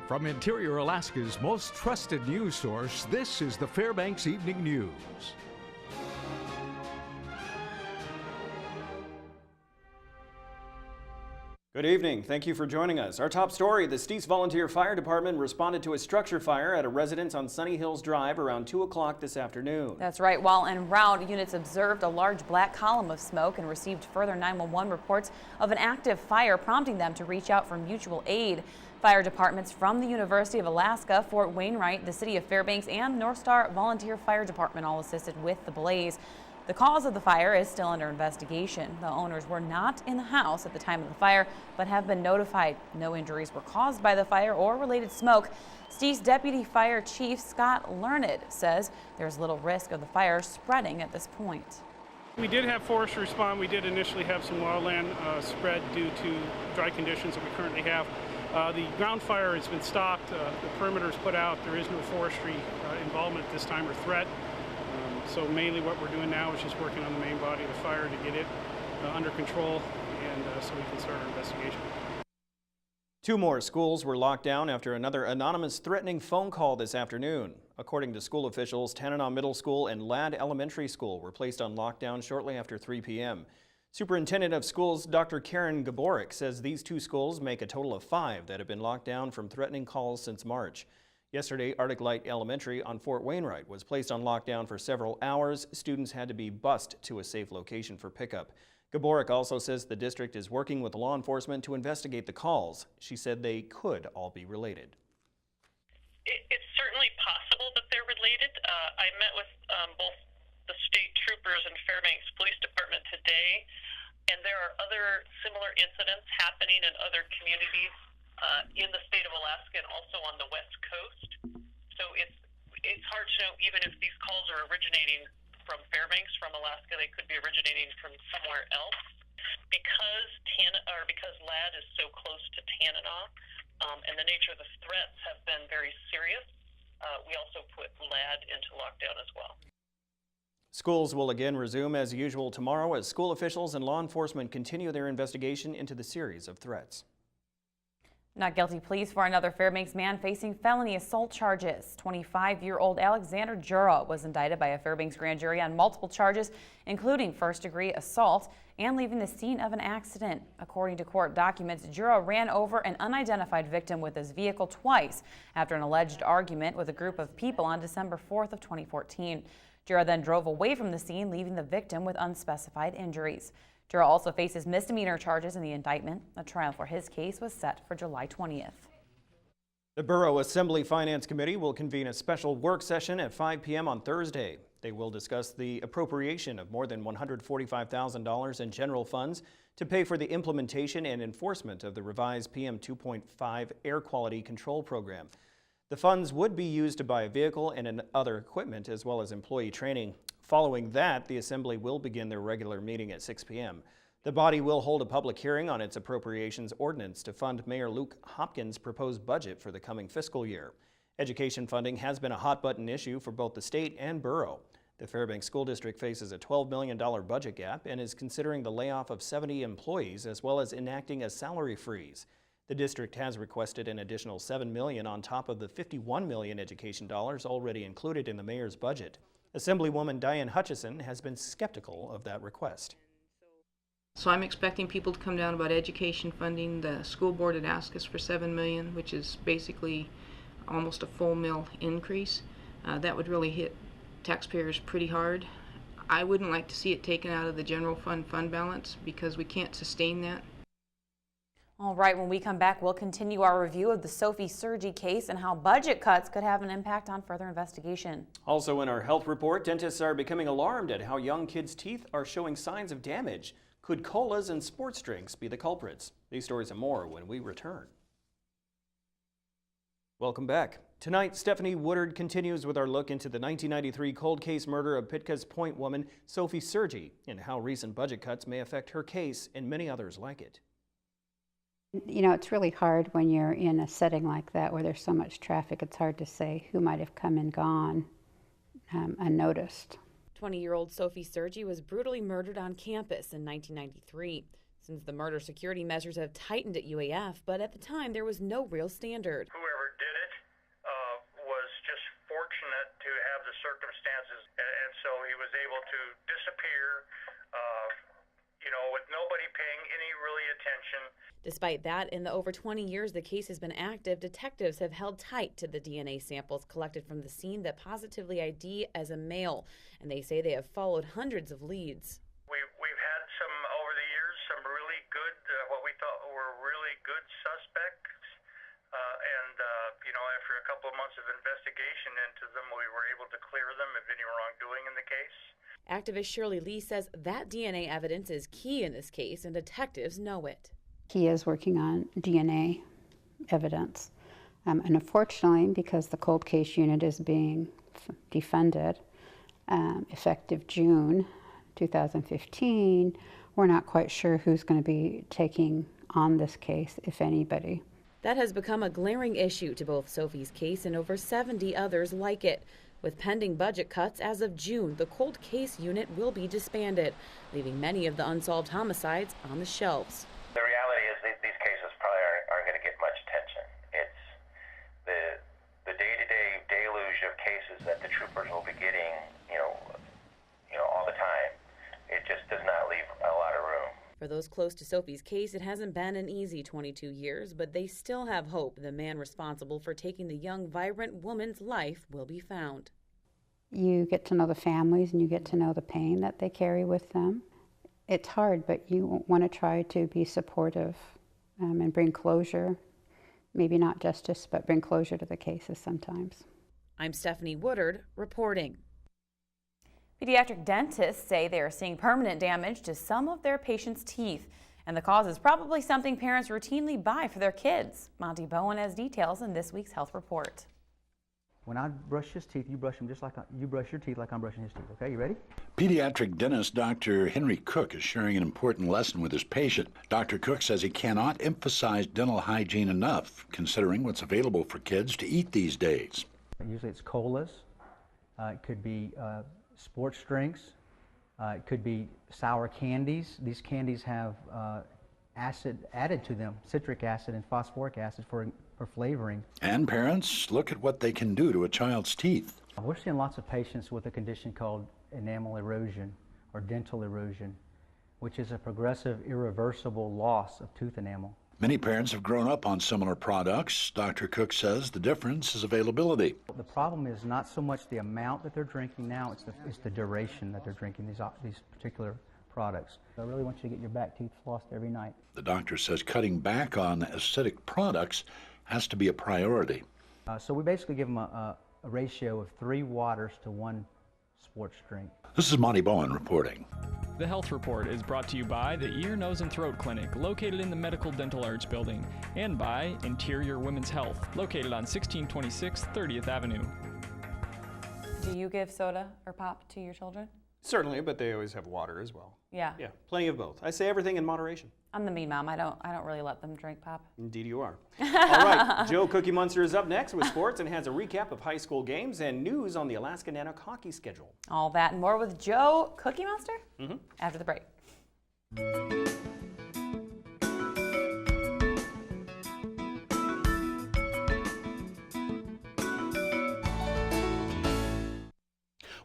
From Interior Alaska's most trusted news source, this is the Fbx Evening News. Good evening. Thank you for joining us. Our top story, the Steese Volunteer Fire Department responded to a structure fire at a residence on Sunny Hills Drive around 2 o'clock this afternoon. That's right. While en route, units observed a large black column of smoke and received further 911 reports of an active fire, prompting them to reach out for mutual aid. Fire departments from the University of Alaska, Fort Wainwright, the City of Fairbanks, and North Star Volunteer Fire Department all assisted with the blaze. The cause of the fire is still under investigation. The owners were not in the house at the time of the fire, but have been notified. No injuries were caused by the fire or related smoke. Steese Deputy Fire Chief Scott Learned says there's little risk of the fire spreading at this point. We did have forest respond. We did initially have some wildland spread due to dry conditions that we currently have. The ground fire has been stopped. The perimeter is put out. There is no forestry involvement at this time or threat. So mainly what we're doing now is just working on the main body of the fire to get it under control and so we can start our investigation. 2 more schools were locked down after another anonymous threatening phone call this afternoon. According to school officials, Tanana Middle School and Ladd Elementary School were placed on lockdown shortly after 3 p.m. Superintendent of Schools Dr. Karen Gaborik says these 2 schools make a total of 5 that have been locked down from threatening calls since March. Yesterday, Arctic Light Elementary on Fort Wainwright was placed on lockdown for several hours. Students had to be bused to a safe location for pickup. Gaborik also says the district is working with law enforcement to investigate the calls. She said they could all be related. It's certainly possible that they're related. I met with both the state troopers and Fairbanks Police Department today, and there are other similar incidents happening in other communities in the state of Alaska and also on the West Coast. So it's hard to know even if these calls are originating from Fairbanks, from Alaska, they could be originating from somewhere else. Because Ladd is so close to Tanana and the nature of the threats have been very serious, we also put Ladd into lockdown as well. Schools will again resume as usual tomorrow as school officials and law enforcement continue their investigation into the series of threats. Not guilty pleas for another Fairbanks man facing felony assault charges. 25-year-old Alexander Jura was indicted by a Fairbanks grand jury on multiple charges, including first-degree assault and leaving the scene of an accident. According to court documents, Jura ran over an unidentified victim with his vehicle twice after an alleged argument with a group of people on December 4th of 2014. Jura then drove away from the scene, leaving the victim with unspecified injuries. Jura also faces misdemeanor charges in the indictment. A trial for his case was set for July 20th. The Borough Assembly Finance Committee will convene a special work session at 5 p.m. on Thursday. They will discuss the appropriation of more than $145,000 in general funds to pay for the implementation and enforcement of the revised PM 2.5 air quality control program. The funds would be used to buy a vehicle and other equipment as well as employee training. Following that, the Assembly will begin their regular meeting at 6 p.m. The body will hold a public hearing on its appropriations ordinance to fund Mayor Luke Hopkins' proposed budget for the coming fiscal year. Education funding has been a hot-button issue for both the state and borough. The Fairbanks School District faces a $12 million budget gap and is considering the layoff of 70 employees as well as enacting a salary freeze. The district has requested an additional $7 million on top of the $51 million education dollars already included in the mayor's budget. Assemblywoman Diane Hutchison has been skeptical of that request. So I'm expecting people to come down about education funding. The school board had asked us for $7 million, which is basically almost a full mill increase. That would really hit taxpayers pretty hard. I wouldn't like to see it taken out of the general fund balance because we can't sustain that. All right, when we come back, we'll continue our review of the Sophie Sergi case and how budget cuts could have an impact on further investigation. Also in our health report, dentists are becoming alarmed at how young kids' teeth are showing signs of damage. Could colas and sports drinks be the culprits? These stories and more when we return. Welcome back. Tonight, Stephanie Woodard continues with our look into the 1993 cold case murder of Pitka's Point woman Sophie Sergi and how recent budget cuts may affect her case and many others like it. You know, it's really hard when you're in a setting like that where there's so much traffic. It's hard to say who might have come and gone unnoticed. 20-year-old Sophie Sergi was brutally murdered on campus in 1993. Since the murder, security measures have tightened at UAF, but at the time there was no real standard. Whoever infection. Despite that, in the over 20 years the case has been active, detectives have held tight to the DNA samples collected from the scene that positively ID as a male, and they say they have followed hundreds of leads. We've had some, over the years, some really good, what we thought were really good suspects, after a couple of months of investigation into them, we were able to clear them of any wrongdoing in the case. Activist Shirley Lee says that DNA evidence is key in this case, and detectives know it. He is working on DNA evidence. And unfortunately, because the cold case unit is being defunded, effective June 2015, we're not quite sure who's going to be taking on this case, if anybody. That has become a glaring issue to both Sophie's case and over 70 others like it. With pending budget cuts as of June, the cold case unit will be disbanded, leaving many of the unsolved homicides on the shelves. The reality is these cases probably aren't going to get much attention. It's the day-to-day deluge of cases that the troopers will be getting, all the time. It just does not leave a lot of room. For those close to Sophie's case, it hasn't been an easy 22 years, but they still have hope the man responsible for taking the young, vibrant woman's life will be found. You get to know the families and you get to know the pain that they carry with them. It's hard, but you want to try to be supportive and bring closure, maybe not justice, but bring closure to the cases sometimes. I'm Stephanie Woodard reporting. Pediatric dentists say they are seeing permanent damage to some of their patients' teeth, and the cause is probably something parents routinely buy for their kids. Monty Bowen has details in this week's health report. When I brush his teeth, you brush them just like you brush your teeth like I'm brushing his teeth. Okay, you ready? Pediatric dentist Dr. Henry Cook is sharing an important lesson with his patient. Dr. Cook says he cannot emphasize dental hygiene enough, considering what's available for kids to eat these days. Usually it's colas. It could be sports drinks. It could be sour candies. These candies have acid added to them, citric acid and phosphoric acid for flavoring. And parents, look at what they can do to a child's teeth. We're seeing lots of patients with a condition called enamel erosion or dental erosion, which is a progressive, irreversible loss of tooth enamel. Many parents have grown up on similar products. Dr. Cook says the difference is availability. The problem is not so much the amount that they're drinking now, it's the duration that they're drinking these particular products. I really want you to get your back teeth flossed every night. The doctor says cutting back on acidic products has to be a priority. So we basically give them a ratio of 3 waters to 1 sports drink. This is Monty Bowen reporting. The Health Report is brought to you by the Ear, Nose, and Throat Clinic, located in the Medical Dental Arts Building, and by Interior Women's Health, located on 1626 30th Avenue. Do you give soda or pop to your children? Certainly, but they always have water as well. Yeah. Yeah, plenty of both. I say everything in moderation. I'm the mean mom. I don't really let them drink pop. Indeed you are. All right, Joe Cookie Munster is up next with sports and has a recap of high school games and news on the Alaska Nanook hockey schedule. All that and more with Joe Cookie Monster after the break.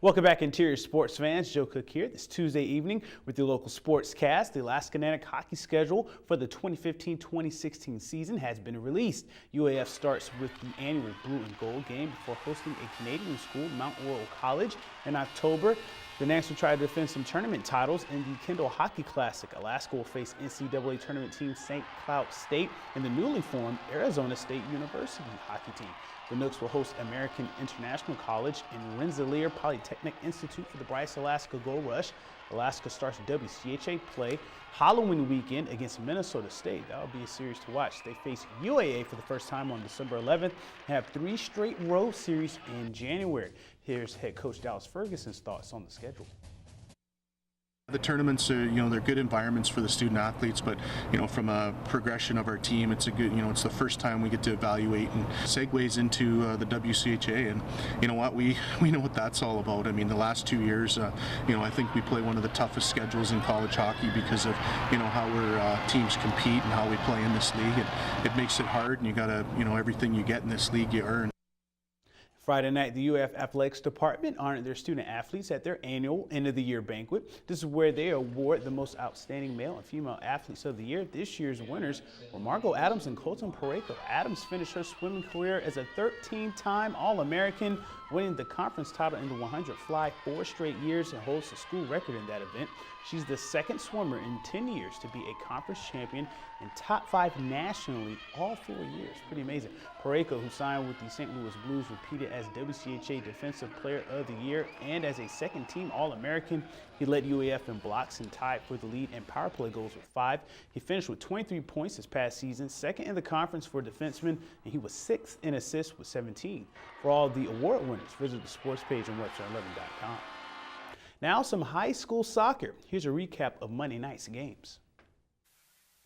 Welcome back, Interior Sports fans. Joe Cook here this Tuesday evening with your local Sportscast. The Alaska Nanook hockey schedule for the 2015-2016 season has been released. UAF starts with the annual Blue and Gold game before hosting a Canadian school, Mount Laurel College, in October. The Nanks will try to defend some tournament titles in the Kendall Hockey Classic. Alaska will face NCAA tournament team St. Cloud State and the newly formed Arizona State University hockey team. The Nooks will host American International College and Rensselaer Polytechnic Institute for the Bryce Alaska Gold Rush. Alaska starts WCHA play Halloween weekend against Minnesota State. That will be a series to watch. They face UAA for the first time on December 11th and have 3 straight road series in January. Here's head coach Dallas Ferguson's thoughts on the schedule. The tournaments are, they're good environments for the student athletes, but, from a progression of our team, it's a good, it's the first time we get to evaluate and segues into the WCHA. And you know what, we know what that's all about. I mean, the last 2 years, I think we play one of the toughest schedules in college hockey because of, how our teams compete and how we play in this league. It makes it hard, and you got to, everything you get in this league, you earn. Friday night, the UAF Athletics Department honored their student athletes at their annual end-of-the-year banquet. This is where they award the most outstanding male and female athletes of the year. This year's winners were Margot Adams and Colton Pareko. Adams finished her swimming career as a 13-time All-American, winning the conference title in the 100 fly 4 straight years and holds the school record in that event. She's the second swimmer in 10 years to be a conference champion and top 5 nationally all 4 years. Pretty amazing. Pareko, who signed with the St. Louis Blues, repeated as WCHA Defensive Player of the Year and as a second-team All-American. He led UAF in blocks and tied for the lead in power play goals with 5. He finished with 23 points this past season, second in the conference for defensemen, and he was 6th in assists with 17. For all the award winners, visit the sports page on Webster11.com. Now some high school soccer. Here's a recap of Monday night's games.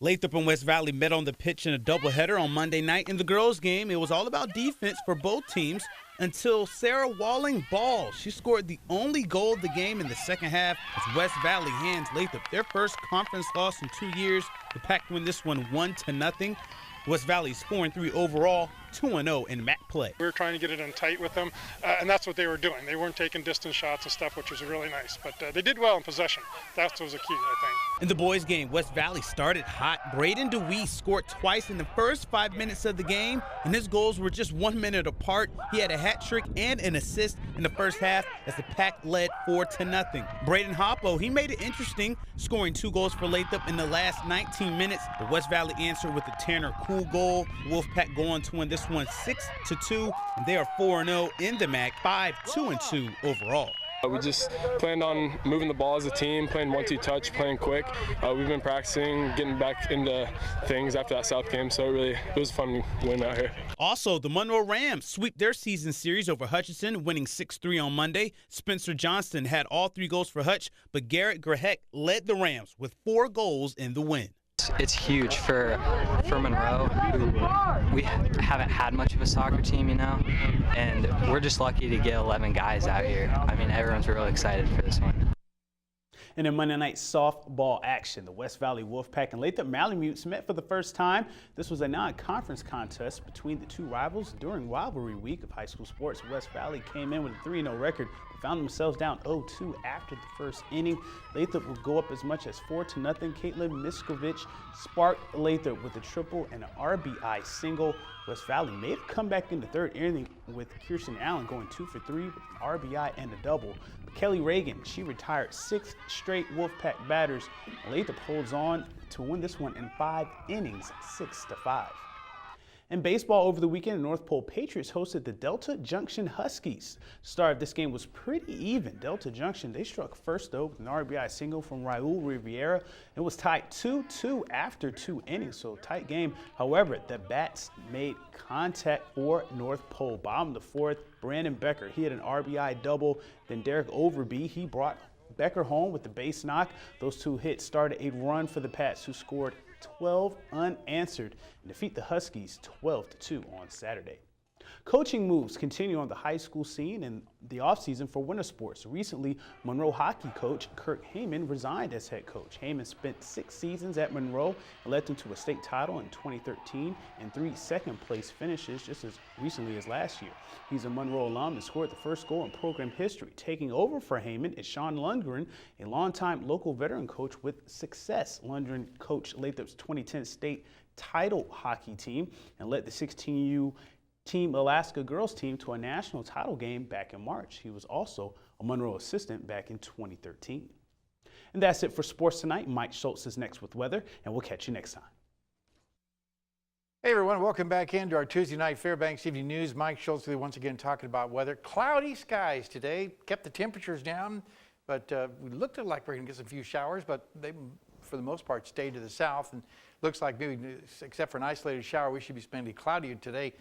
Lathrop and West Valley met on the pitch in a doubleheader on Monday night. In the girls' game, it was all about defense for both teams until Sarah Walling balled. She scored the only goal of the game in the second half as West Valley hands Lathrop their first conference loss in 2 years. The Pack win this one 1-0. West Valley's 4-3 overall, 2-0 in MAC play. We were trying to get it in tight with them, and that's what they were doing. They weren't taking distance shots and stuff, which was really nice. But they did well in possession. That was a key, I think. In the boys' game, West Valley started hot. Braden DeWee scored twice in the first 5 minutes of the game, and his goals were just 1 minute apart. He had a hat trick and an assist in the first half as the Pack led 4-0. Braden Hoppo, he made it interesting, scoring 2 goals for Lathrop in the last 19 minutes. The West Valley answered with a Tanner Cool goal. Wolfpack going to win this one 6-2, and they are 4-0 in the MAC, 5-2 overall. We just planned on moving the ball as a team, playing 1-2 touch, playing quick. We've been practicing, getting back into things after that South game, so it was a fun win out here. Also, the Monroe Rams sweep their season series over Hutchinson, winning 6-3 on Monday. Spencer Johnston had all 3 goals for Hutch, but Garrett Grahek led the Rams with 4 goals in the win. It's huge for Monroe, who we haven't had much of a soccer team, you know, and we're just lucky to get 11 guys out here. I mean, everyone's really excited for this one. And in Monday night softball action, the West Valley Wolfpack and Lathrop Malamutes met for the first time. This was a non-conference contest between the two rivals during rivalry week of high school sports. West Valley came in with a 3-0 record, but found themselves down 0-2 after the first inning. Lathrop would go up as much as 4-0. Caitlin Miskovich sparked Lathrop with a triple and an RBI single. West Valley made a comeback in the third inning with Kirsten Allen going 2 for 3 with an RBI and a double. But Kelly Reagan, she retired 6 straight Wolfpack batters. Lathrop holds on to win this one in 5 innings, 6-5. In baseball over the weekend, the North Pole Patriots hosted the Delta Junction Huskies. The start of this game was pretty even. Delta Junction, they struck first though with an RBI single from Raul Riviera. It was tied 2-2 after 2 innings, so tight game. However, the bats made contact for North Pole. Bottom of the fourth, Brandon Becker, he had an RBI double. Then Derek Overby, he brought Becker home with the base knock. Those 2 hits started a run for the Pats, who scored 12 unanswered and defeat the Huskies 12-2 on Saturday. Coaching moves continue on the high school scene in the offseason for winter sports. Recently, Monroe hockey coach Kirk Heyman resigned as head coach. Heyman spent 6 seasons at Monroe and led them to a state title in 2013 and 3 second-place finishes just as recently as last year. He's a Monroe alum and scored the first goal in program history. Taking over for Heyman is Sean Lundgren, a longtime local veteran coach with success. Lundgren coached Lathrop's 2010 state title hockey team and led the 16U Team Alaska girls team to a national title game back in March. He was also a Monroe assistant back in 2013. And that's it for sports tonight. Mike Schultz is next with weather, and we'll catch you next time. Hey everyone, welcome back into our Tuesday night Fbx Evening News. Mike Schultz with you once again talking about weather. Cloudy skies today, kept the temperatures down, but we looked like we're going to get some few showers, but they, for the most part, stayed to the south. And looks like maybe, except for an isolated shower, we should be spending cloudy today.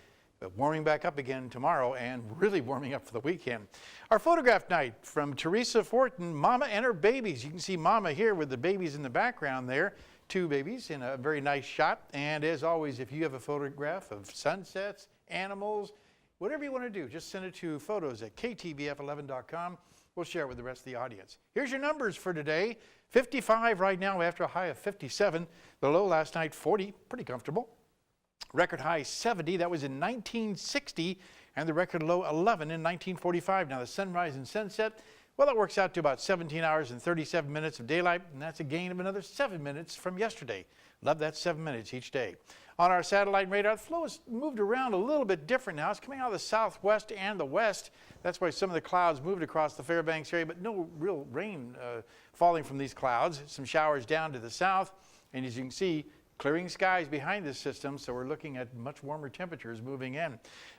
But warming back up again tomorrow and really warming up for the weekend. Our photograph night from Teresa Fortin, Mama and her babies. You can see Mama here with the babies in the background there. 2 babies in a very nice shot. And as always, if you have a photograph of sunsets, animals, whatever you want to do, just send it to photos@ktvf11.com. We'll share it with the rest of the audience. Here's your numbers for today. 55 right now after a high of 57. The low last night, 40, pretty comfortable. Record high 70, that was in 1960, and the record low 11 in 1945. Now the sunrise and sunset, well, that works out to about 17 hours and 37 minutes of daylight, and that's a gain of another 7 minutes from yesterday. Love that 7 minutes each day. On our satellite radar, the flow has moved around a little bit different now. It's coming out of the southwest and the west. That's why some of the clouds moved across the Fairbanks area, but no real rain falling from these clouds. Some showers down to the south, and as you can see, clearing skies behind this system, so we're looking at much warmer temperatures moving in.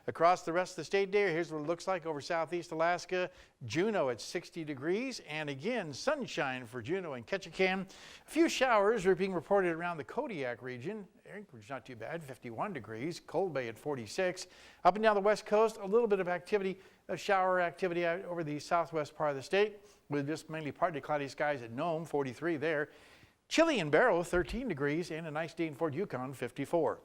Across the rest of the state there, here's what it looks like over southeast Alaska. Juneau at 60 degrees, and again, sunshine for Juneau and Ketchikan. A few showers are being reported around the Kodiak region. Anchorage not too bad, 51 degrees. Cold Bay at 46. Up and down the west coast, a little bit of activity, shower activity out over the southwest part of the state, with just mainly partly cloudy skies at Nome, 43 there. Chilly in Barrow, 13 degrees, and a nice day in Fort Yukon, 54.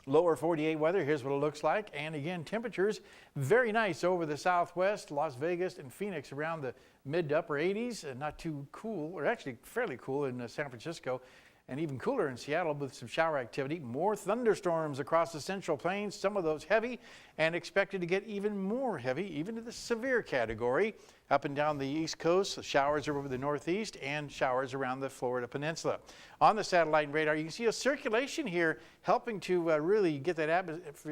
Lower 48 weather, here's what it looks like. And again, temperatures very nice over the southwest, Las Vegas and Phoenix around the mid to upper 80s, and not too cool, or actually fairly cool in San Francisco, and even cooler in Seattle with some shower activity. More thunderstorms across the Central Plains, some of those heavy, and expected to get even more heavy, even to the severe category. Up and down the East Coast, the showers are over the Northeast and showers around the Florida Peninsula. On the satellite and radar, you can see a circulation here helping to really get that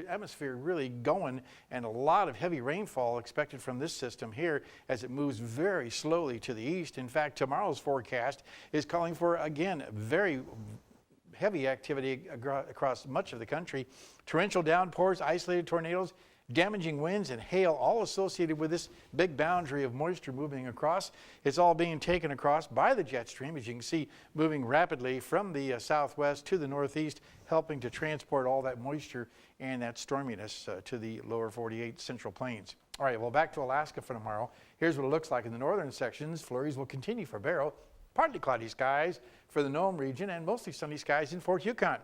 atmosphere really going, and a lot of heavy rainfall expected from this system here as it moves very slowly to the east. In fact, tomorrow's forecast is calling for, again, very heavy activity across much of the country. Torrential downpours, isolated tornadoes, damaging winds and hail, all associated with this big boundary of moisture moving across. It's all being taken across by the jet stream, as you can see, moving rapidly from the southwest to the northeast, helping to transport all that moisture and that storminess to the lower 48 Central Plains. All right, well, back to Alaska for tomorrow. Here's what it looks like in the northern sections. Flurries will continue for Barrow, partly cloudy skies for the Nome region, and mostly sunny skies in Fort Yukon.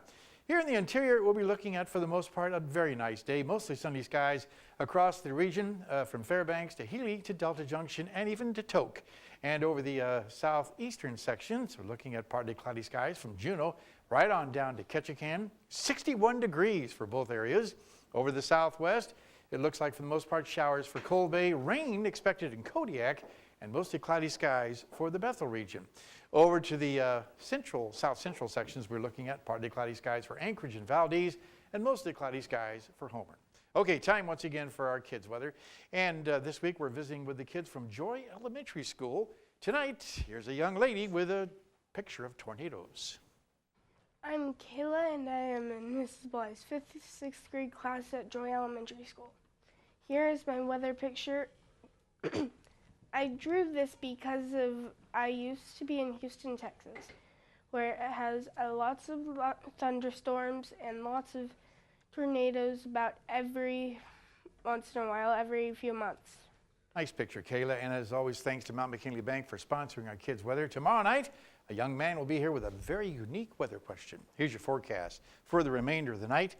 Here in the interior, we'll be looking at, for the most part, a very nice day. Mostly sunny skies across the region, from Fairbanks to Healy to Delta Junction and even to Tok. And over the southeastern sections, we're looking at partly cloudy skies from Juneau right on down to Ketchikan. 61 degrees for both areas. Over the southwest, it looks like for the most part showers for Cold Bay, rain expected in Kodiak, and mostly cloudy skies for the Bethel region. Over to the south central sections, we're looking at partly cloudy skies for Anchorage and Valdez, and mostly cloudy skies for Homer. Okay, time once again for our kids' weather. And this week we're visiting with the kids from Joy Elementary School. Tonight, here's a young lady with a picture of tornadoes. I'm Kayla, and I am in Mrs. Bly's 5th to 6th grade class at Joy Elementary School. Here is my weather picture. I drew this because I used to be in Houston, Texas, where it has lots of thunderstorms and lots of tornadoes about every once in a while, every few months. Nice picture, Kayla, and as always, thanks to Mount McKinley Bank for sponsoring our kids' weather. Tomorrow night, a young man will be here with a very unique weather question. Here's your forecast for the remainder of the night.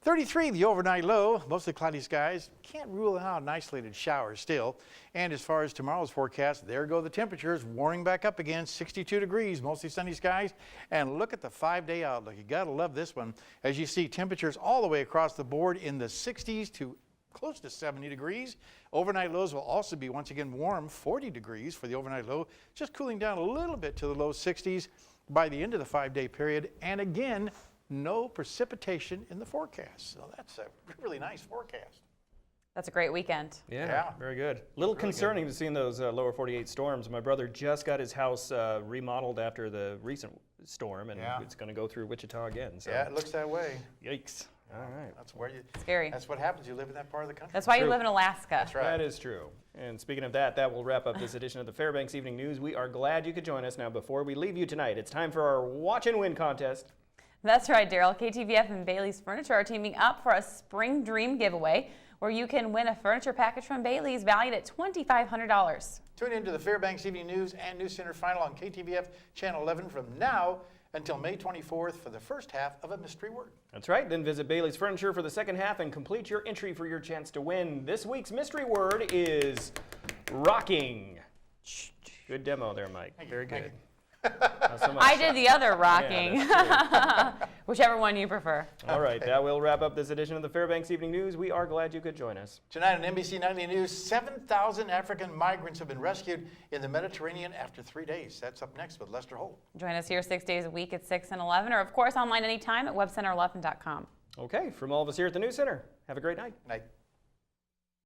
33, the overnight low, mostly cloudy skies. Can't rule out an isolated shower still. And as far as tomorrow's forecast, there go the temperatures, warming back up again, 62 degrees, mostly sunny skies. And look at the 5-day outlook. You gotta love this one. As you see, temperatures all the way across the board in the 60s to close to 70 degrees. Overnight lows will also be once again warm, 40 degrees for the overnight low, just cooling down a little bit to the low 60s by the end of the 5-day period. And again, no precipitation in the forecast. So that's a really nice forecast. That's a great weekend. Yeah, very good. A little concerning to see those lower 48 storms. My brother just got his house remodeled after the recent storm, and it's going to go through Wichita again. So. Yeah, it looks that way. Yikes. All right. That's where you. Scary. That's what happens. You live in that part of the country. That's why you live in Alaska. That's right. That is true. And speaking of that, that will wrap up this edition of the Fairbanks Evening News. We are glad you could join us. Now, before we leave you tonight, it's time for our Watch and Win contest. That's right, Daryl. KTVF and Bailey's Furniture are teaming up for a Spring Dream giveaway where you can win a furniture package from Bailey's valued at $2,500. Tune in to the Fairbanks Evening News and News Center Final on KTVF Channel 11 from now until May 24th for the first half of a mystery word. That's right. Then visit Bailey's Furniture for the second half and complete your entry for your chance to win. This week's mystery word is rocking. Good demo there, Mike. Very good. So I did the other rocking. Whichever one you prefer. All right, that will wrap up this edition of the Fairbanks Evening News. We are glad you could join us. Tonight on NBC Nightly News, 7,000 African migrants have been rescued in the Mediterranean after 3 days. That's up next with Lester Holt. Join us here 6 days a week at 6 and 11, or of course online anytime at webcenter11.com. Okay, from all of us here at the News Center, have a great night. Night.